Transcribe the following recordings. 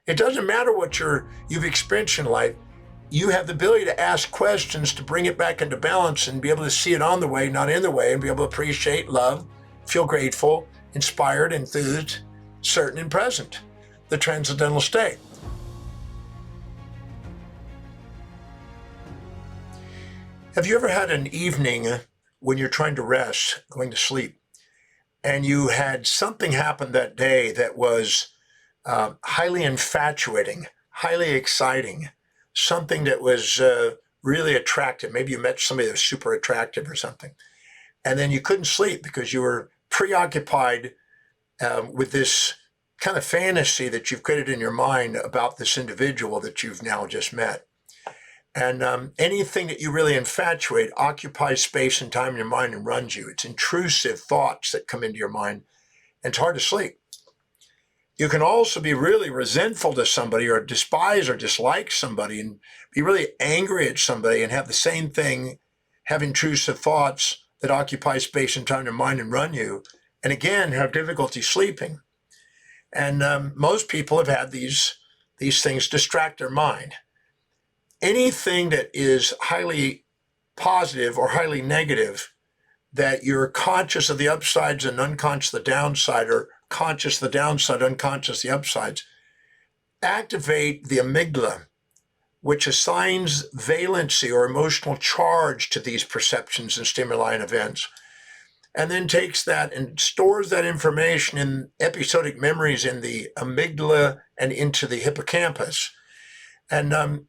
It doesn't matter what you've experienced in life. You have the ability to ask questions to bring it back into balance and be able to see it on the way, not in the way, and be able to appreciate, love, feel grateful, inspired, enthused, certain, and present. The transcendental state. Have you ever had an evening when you're trying to rest, going to sleep, and you had something happen that day that was highly infatuating, highly exciting, something that was really attractive? Maybe you met somebody that was super attractive or something, and then you couldn't sleep because you were preoccupied with this kind of fantasy that you've created in your mind about this individual that you've now just met. And anything that you really infatuate occupies space and time in your mind and runs you. It's intrusive thoughts that come into your mind, and it's hard to sleep. You can also be really resentful to somebody, or despise or dislike somebody, and be really angry at somebody and have the same thing, have intrusive thoughts that occupy space and time in your mind and run you, and again, have difficulty sleeping. And most people have had these things distract their mind. Anything that is highly positive or highly negative, that you're conscious of the upsides and unconscious of the downside, or conscious of the downside, unconscious of the upsides, activate the amygdala, which assigns valency or emotional charge to these perceptions and stimuli and events, and then takes that and stores that information in episodic memories in the amygdala and into the hippocampus. And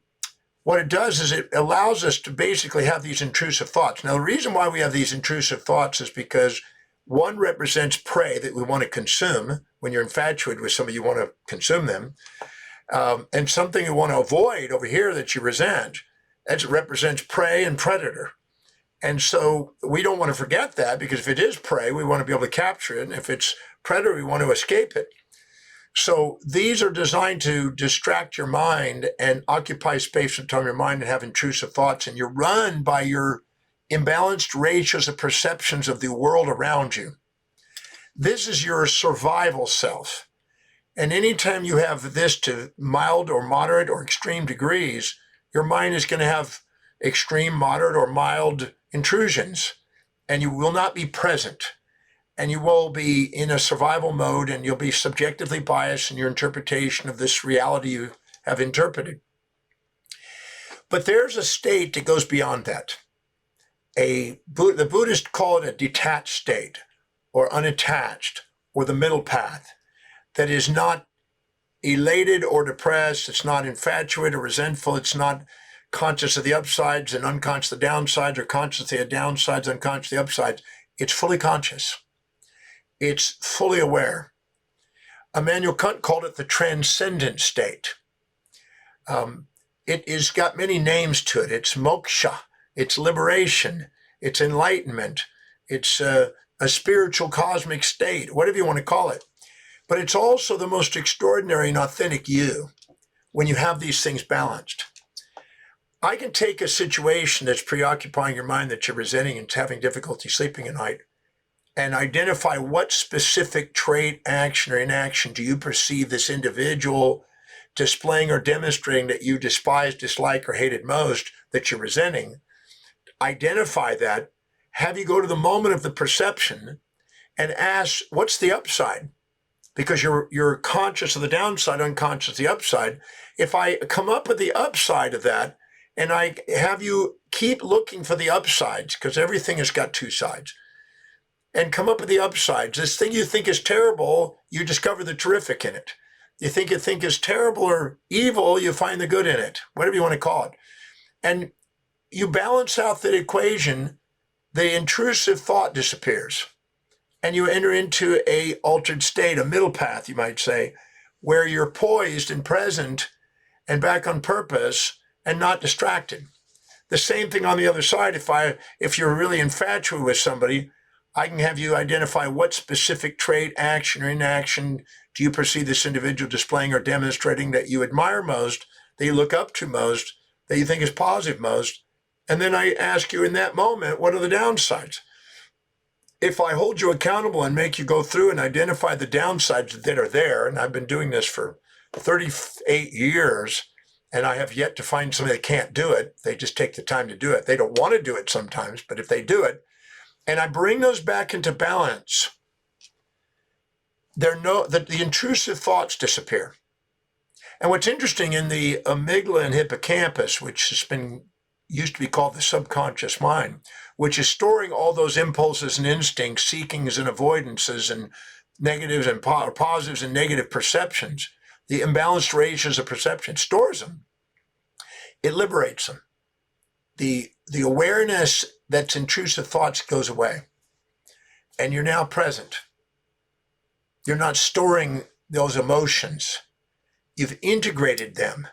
what it does is it allows us to basically have these intrusive thoughts. Now, the reason why we have these intrusive thoughts is because one represents prey that we want to consume. When you're infatuated with somebody, you want to consume them. And something you want to avoid over here that you resent, that represents prey and predator. And so we don't want to forget that, because if it is prey, we want to be able to capture it. And if it's predator, we want to escape it. So these are designed to distract your mind and occupy space and time in your mind and have intrusive thoughts. And you're run by your imbalanced ratios of perceptions of the world around you. This is your survival self. And anytime you have this to mild or moderate or extreme degrees, your mind is going to have extreme, moderate, or mild intrusions, and you will not be present. And you will be in a survival mode, and you'll be subjectively biased in your interpretation of this reality you have interpreted. But there's a state that goes beyond that. The Buddhists call it a detached state, or unattached, or the middle path, that is not elated or depressed. It's not infatuated or resentful. It's not conscious of the upsides and unconscious of the downsides, or conscious of the downsides, unconscious of the upsides. It's fully conscious. It's fully aware. Immanuel Kant called it the transcendent state. It has got many names to it. It's moksha, it's liberation, it's enlightenment, it's a spiritual cosmic state, whatever you want to call it. But it's also the most extraordinary and authentic you when you have these things balanced. I can take a situation that's preoccupying your mind, that you're resenting and having difficulty sleeping at night, and identify what specific trait, action, or inaction do you perceive this individual displaying or demonstrating that you despise, dislike, or hated most, that you're resenting. Identify that. Have you go to the moment of the perception and ask, what's the upside? Because you're conscious of the downside, unconscious of the upside. If I come up with the upside of that, and I have you keep looking for the upsides, because everything has got two sides, and come up with the upsides. This thing you think is terrible, you discover the terrific in it. You think is terrible or evil, you find the good in it, whatever you want to call it. And you balance out that equation, the intrusive thought disappears. And you enter into a altered state, a middle path, you might say, where you're poised and present and back on purpose and not distracted. The same thing on the other side. If you're really infatuated with somebody, I can have you identify what specific trait, action, or inaction do you perceive this individual displaying or demonstrating that you admire most, that you look up to most, that you think is positive most. And then I ask you in that moment, what are the downsides? If I hold you accountable and make you go through and identify the downsides that are there, and I've been doing this for 38 years, and I have yet to find somebody that can't do it. They just take the time to do it. They don't want to do it sometimes, but if they do it, and I bring those back into balance, the intrusive thoughts disappear. And what's interesting, in the amygdala and hippocampus, which used to be called the subconscious mind, which is storing all those impulses and instincts, seekings and avoidances, and negatives and positives and negative perceptions, the imbalanced ratios of perception, stores them. It liberates them. The awareness that's intrusive thoughts goes away. And you're now present. You're not storing those emotions. You've integrated them.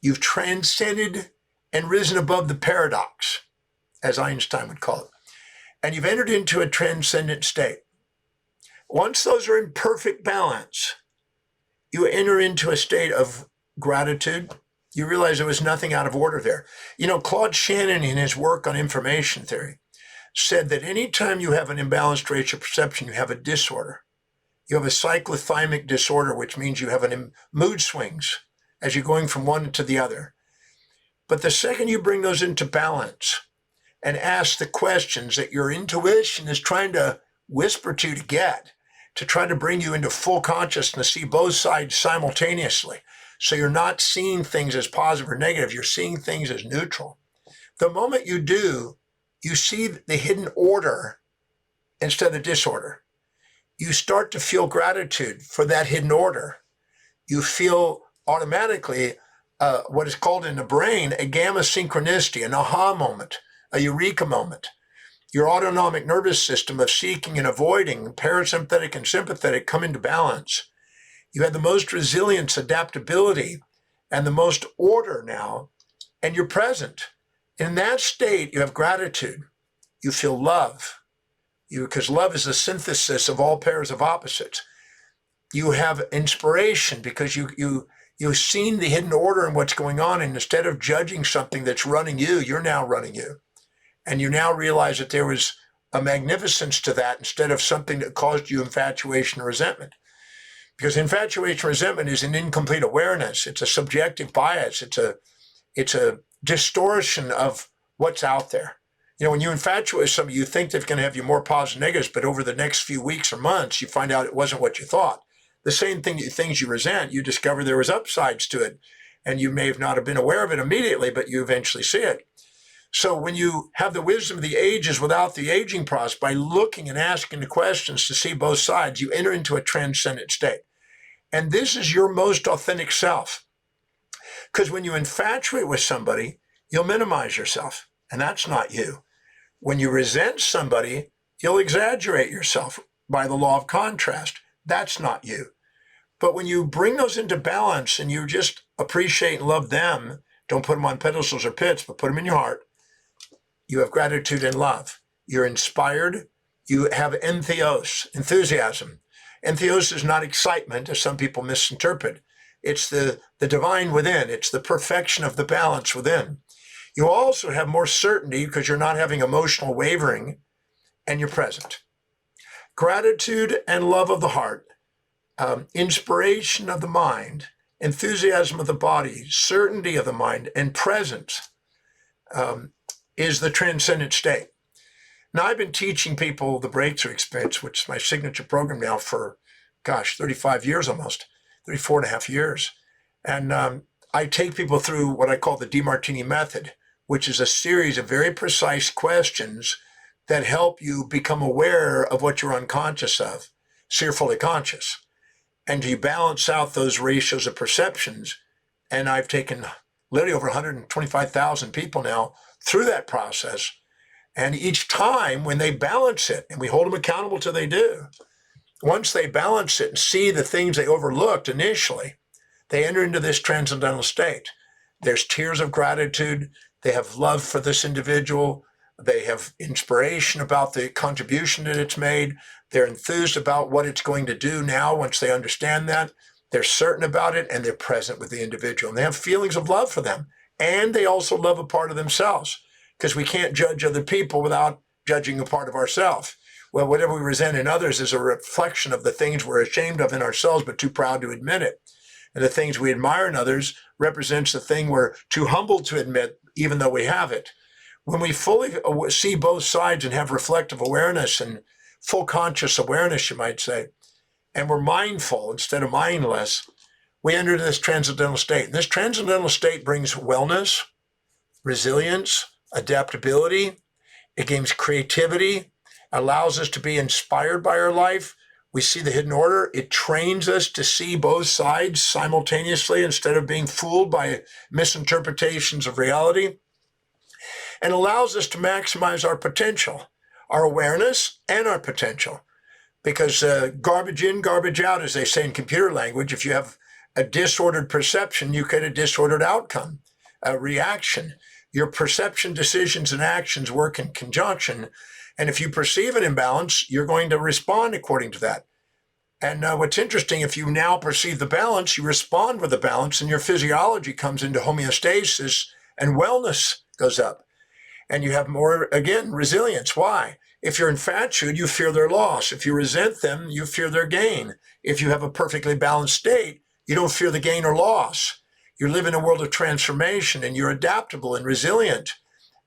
You've transcended and risen above the paradox, as Einstein would call it. And you've entered into a transcendent state. Once those are in perfect balance, you enter into a state of gratitude. You realize there was nothing out of order there. Claude Shannon, in his work on information theory, said that anytime you have an imbalanced ratio of perception, you have a disorder. You have a cyclothymic disorder, which means you have mood swings as you're going from one to the other. But the second you bring those into balance and ask the questions that your intuition is trying to whisper to you to get, to try to bring you into full consciousness, see both sides simultaneously. So you're not seeing things as positive or negative, you're seeing things as neutral. The moment you do, you see the hidden order instead of the disorder. You start to feel gratitude for that hidden order. You feel automatically what is called in the brain a gamma synchronicity, an aha moment, a eureka moment. Your autonomic nervous system of seeking and avoiding, parasympathetic and sympathetic, come into balance. You have the most resilience, adaptability, and the most order now, and you're present. In that state, you have gratitude. You feel love. Because love is the synthesis of all pairs of opposites. You have inspiration because you've seen the hidden order in what's going on, and instead of judging something that's running you, you're now running you. And you now realize that there was a magnificence to that instead of something that caused you infatuation or resentment. Because infatuation or resentment is an incomplete awareness. It's a subjective bias. It's a distortion of what's out there. When you infatuate with somebody, you think they're going to have you more positive negatives, but over the next few weeks or months, you find out it wasn't what you thought. The same thing, things you resent, you discover there was upsides to it, and you may have not have been aware of it immediately, but you eventually see it. So when you have the wisdom of the ages without the aging process, by looking and asking the questions to see both sides, you enter into a transcendent state. And this is your most authentic self. Because when you infatuate with somebody, you'll minimize yourself, and that's not you. When you resent somebody, you'll exaggerate yourself by the law of contrast. That's not you. But when you bring those into balance and you just appreciate and love them, don't put them on pedestals or pits, but put them in your heart, you have gratitude and love. You're inspired. You have enthusiasm. Entheos is not excitement, as some people misinterpret. It's the divine within. It's the perfection of the balance within. You also have more certainty because you're not having emotional wavering, and you're present. Gratitude and love of the heart, inspiration of the mind, enthusiasm of the body, certainty of the mind, and presence is the transcendent state. Now, I've been teaching people the breakthrough experience, which is my signature program now for, 35 years almost, 34 and a half years. And I take people through what I call the Demartini Method, which is a series of very precise questions that help you become aware of what you're unconscious of, so you're fully conscious. And you balance out those ratios of perceptions. And I've taken literally over 125,000 people now through that process. And each time when they balance it, and we hold them accountable till they do, once they balance it and see the things they overlooked initially, they enter into this transcendental state. There's tears of gratitude. They have love for this individual. They have inspiration about the contribution that it's made. They're enthused about what it's going to do now once they understand that. They're certain about it, and they're present with the individual. And they have feelings of love for them. And they also love a part of themselves, because we can't judge other people without judging a part of ourselves. Well, whatever we resent in others is a reflection of the things we're ashamed of in ourselves, but too proud to admit it. and the things we admire in others represents the thing we're too humble to admit, even though we have it. When we fully see both sides and have reflective awareness and full conscious awareness, you might say, and we're mindful instead of mindless, we enter this transcendental state. And this transcendental state brings wellness, resilience, adaptability. It gives creativity, allows us to be inspired by our life. We see the hidden order. It trains us to see both sides simultaneously instead of being fooled by misinterpretations of reality, and allows us to maximize our potential, our awareness and our potential. Because garbage in, garbage out, as they say in computer language, if you have a disordered perception, you get a disordered outcome, a reaction. Your perception, decisions, and actions work in conjunction. And if you perceive an imbalance, you're going to respond according to that. And what's interesting, if you now perceive the balance, you respond with the balance, and your physiology comes into homeostasis, and wellness goes up. And you have more, again, resilience. Why? If you're infatuated, you fear their loss. If you resent them, you fear their gain. If you have a perfectly balanced state, you don't fear the gain or loss. You live in a world of transformation, and you're adaptable and resilient.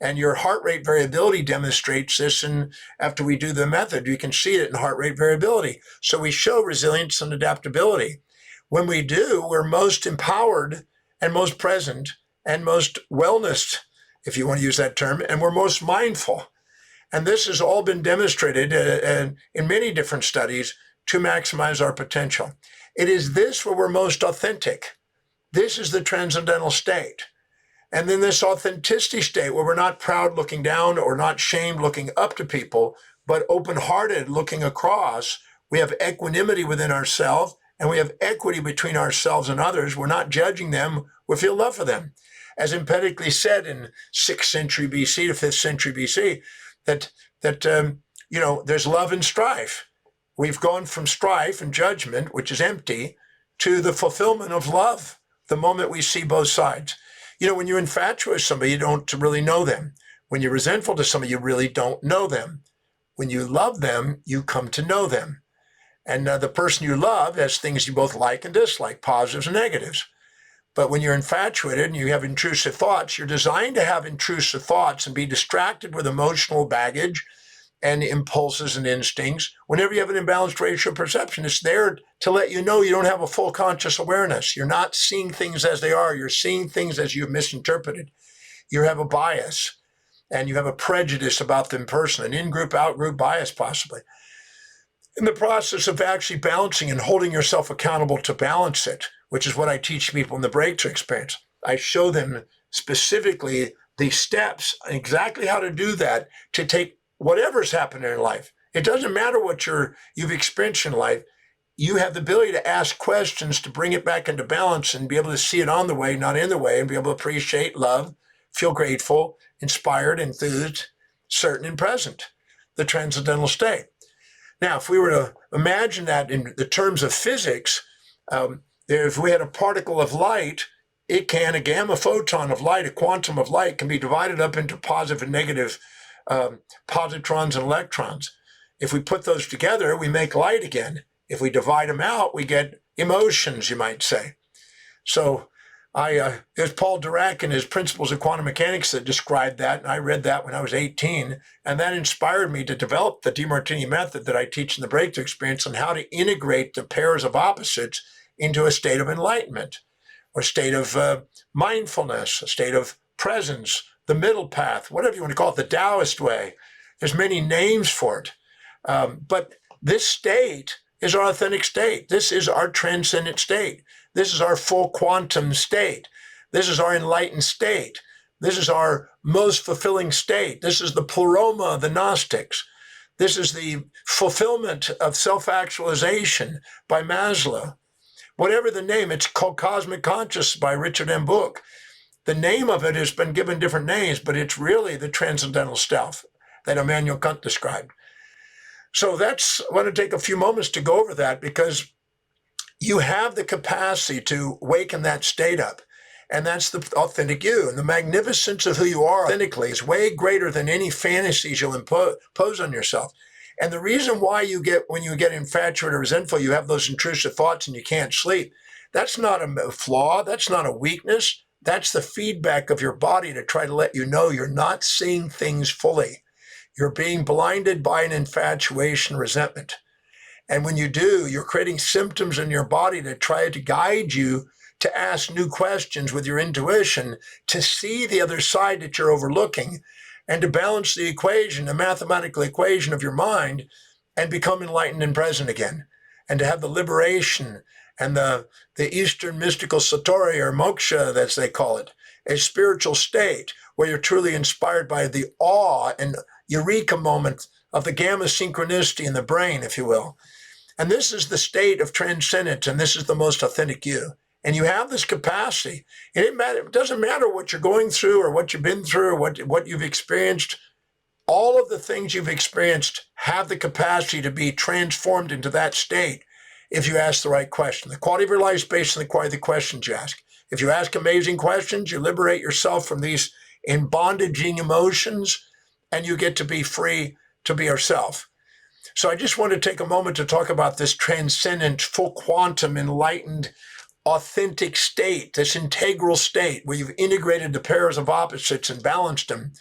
And your heart rate variability demonstrates this. And after we do the method, you can see it in heart rate variability. So we show resilience and adaptability. When we do, we're most empowered and most present and most wellness, if you want to use that term, and we're most mindful. And this has all been demonstrated in many different studies to maximize our potential. It is this where we're most authentic. This is the transcendental state. And then this authenticity state where we're not proud looking down or not shamed looking up to people, but open-hearted looking across. We have equanimity within ourselves, and we have equity between ourselves and others. We're not judging them. We feel love for them. As emphatically said in 6th century BC to 5th century BC, that there's love and strife. We've gone from strife and judgment, which is empty, to the fulfillment of love the moment we see both sides. When you're infatuated with somebody, you don't really know them. When you're resentful to somebody, you really don't know them. When you love them, you come to know them. And the person you love has things you both like and dislike, positives and negatives. But when you're infatuated and you have intrusive thoughts, you're designed to have intrusive thoughts and be distracted with emotional baggage and impulses and instincts. Whenever you have an imbalanced ratio of perception, it's there to let you know you don't have a full conscious awareness. You're not seeing things as they are. You're seeing things as you've misinterpreted. You have a bias and you have a prejudice about them personally, an in-group, out-group bias possibly. In the process of actually balancing and holding yourself accountable to balance it, which is what I teach people in the breakthrough experience, I show them specifically the steps, exactly how to do that, to take whatever's happened in life. It doesn't matter what you've experienced in life. You have the ability to ask questions to bring it back into balance and be able to see it on the way, not in the way, and be able to appreciate, love, feel grateful, inspired, enthused, certain, and present, the transcendental state. Now, if we were to imagine that in the terms of physics, if we had a particle of light, a gamma photon of light, a quantum of light, can be divided up into positive and negative positrons and electrons. If we put those together, we make light again. If we divide them out, we get emotions, you might say. So it was Paul Dirac and his Principles of Quantum Mechanics that described that, and I read that when I was 18, and that inspired me to develop the Demartini Method that I teach in the breakthrough experience on how to integrate the pairs of opposites into a state of enlightenment, or state of mindfulness, a state of presence, the middle path, whatever you want to call it, the Taoist way. There's many names for it. But this state is our authentic state. This is our transcendent state. This is our full quantum state. This is our enlightened state. This is our most fulfilling state. This is the pleroma of the Gnostics. This is the fulfillment of self-actualization by Maslow. Whatever the name, it's called Cosmic Consciousness by Richard M. Book. The name of it has been given different names, but it's really the transcendental self that Immanuel Kant described. So I want to take a few moments to go over that, because you have the capacity to waken that state up. And that's the authentic you. And the magnificence of who you are authentically is way greater than any fantasies you'll impose on yourself. And the reason why when you get infatuated or resentful, you have those intrusive thoughts and you can't sleep, That's not a flaw. That's not a weakness. That's the feedback of your body to try to let you know you're not seeing things fully. You're being blinded by an infatuation, resentment. And when you do, you're creating symptoms in your body to try to guide you to ask new questions with your intuition, to see the other side that you're overlooking, and to balance the equation, the mathematical equation of your mind, and become enlightened and present again, and to have the liberation and the Eastern mystical satori or moksha, as they call it, a spiritual state where you're truly inspired by the awe and eureka moment of the gamma synchronicity in the brain, if you will. And this is the state of transcendence, and this is the most authentic you. And you have this capacity. And it doesn't matter what you're going through or what you've been through or what you've experienced. All of the things you've experienced have the capacity to be transformed into that state if you ask the right question. The quality of your life is based on the quality of the questions you ask. If you ask amazing questions, you liberate yourself from these in bondaging emotions, and you get to be free to be yourself. So I just want to take a moment to talk about this transcendent, full quantum, enlightened, authentic state, this integral state where you've integrated the pairs of opposites and balanced them,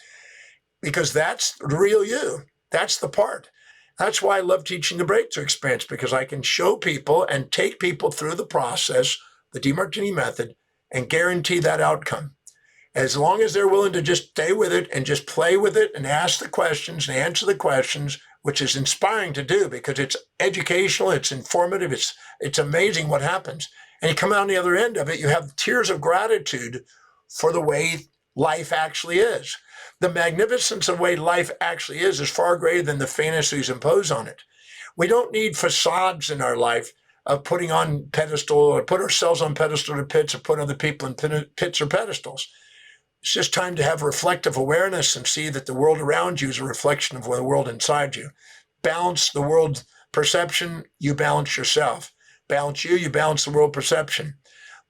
because that's the real you. That's the part. That's why I love teaching the breakthrough experience, because I can show people and take people through the process, the Demartini Method, and guarantee that outcome. As long as they're willing to just stay with it and just play with it and ask the questions and answer the questions, which is inspiring to do because it's educational, it's informative, it's amazing what happens. And you come out on the other end of it, you have tears of gratitude for the way life actually is. The magnificence of the way life actually is far greater than the fantasies imposed on it. We don't need facades in our life of putting on pedestal or put ourselves on pedestal or pits or put other people in pits or pedestals. It's just time to have reflective awareness and see that the world around you is a reflection of the world inside you. Balance the world perception, you balance yourself. Balance you, you balance the world perception.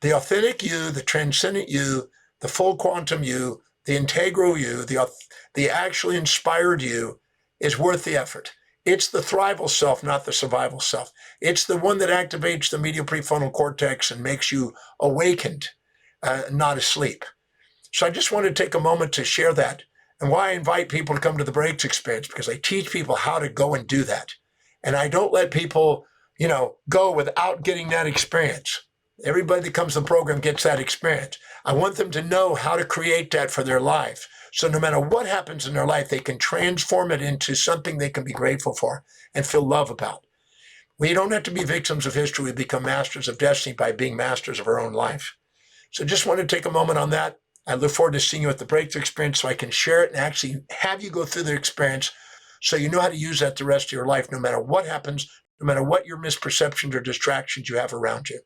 The authentic you, the transcendent you, the full quantum you, the integral you, the actually inspired you is worth the effort. It's the thrival self, not the survival self. It's the one that activates the medial prefrontal cortex and makes you awakened, not asleep. So I just want to take a moment to share that, and why I invite people to come to the Breaks experience, because I teach people how to go and do that. And I don't let people, go without getting that experience. Everybody that comes to the program gets that experience. I want them to know how to create that for their life. So no matter what happens in their life, they can transform it into something they can be grateful for and feel love about. We don't have to be victims of history. We become masters of destiny by being masters of our own life. So just want to take a moment on that. I look forward to seeing you at the Breakthrough Experience so I can share it and actually have you go through the experience so you know how to use that the rest of your life, no matter what happens, no matter what your misperceptions or distractions you have around you.